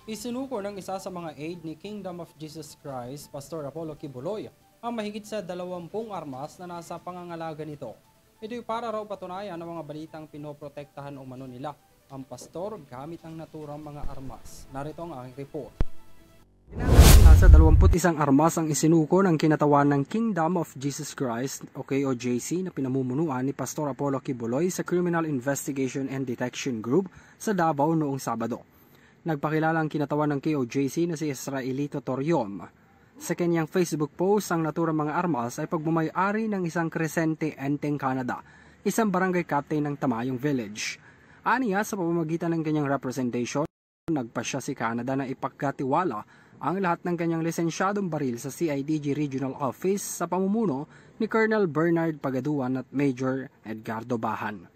Isinuko ng isa sa mga aide ni Kingdom of Jesus Christ, Pastor Apollo Kibuloy, ang mahigit sa 20 armas na nasa pangangalaga nito. Ito'y para raw patunayan ng mga balitang pinoprotektahan umano nila ang pastor gamit ang naturang mga armas. Narito ang aking report. Nasa 21 armas ang isinuko ng kinatawan ng Kingdom of Jesus Christ o KOJC na pinamumunuan ni Pastor Apollo Kibuloy sa Criminal Investigation and Detection Group sa Davao noong Sabado. Nagpakilala ang kinatawan ng KOJC na si Israelito Toriom. Sa kanyang Facebook post, ang naturang mga armas ay pagmamay-ari ng isang Crescente Enteng Canada, isang barangay captain ng Tamayong Village. Aniya, sa pamamagitan ng kanyang representation, nagpasya si Canada na ipagkatiwala ang lahat ng kanyang lisensyadong baril sa CIDG Regional Office sa pamumuno ni Colonel Bernard Pagaduan at Major Edgardo Bahan.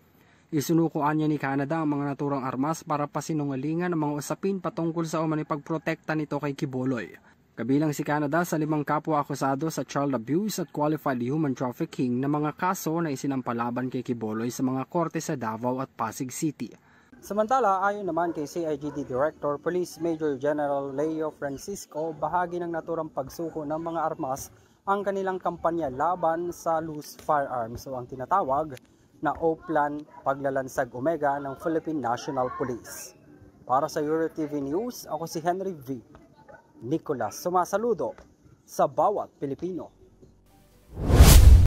Isunukuan niya ni Canada ang mga naturang armas para pasinungalingan ang mga usapin patungkol sa umano'y pagprotekta nito kay Kibuloy. Kabilang si Canada sa 5 kapwa akusado sa child abuse at qualified human trafficking na mga kaso na isinampalaban kay Kibuloy sa mga korte sa Davao at Pasig City. Samantala, ayon naman kay CIGD Director Police Major General Leo Francisco, bahagi ng naturang pagsuko ng mga armas ang kanilang kampanya laban sa loose firearms o ang tinatawag na O-Plan Paglalansag Omega ng Philippine National Police. Para sa EuroTV News, ako si Henry V. Nicolas, sumasaludo sa bawat Pilipino.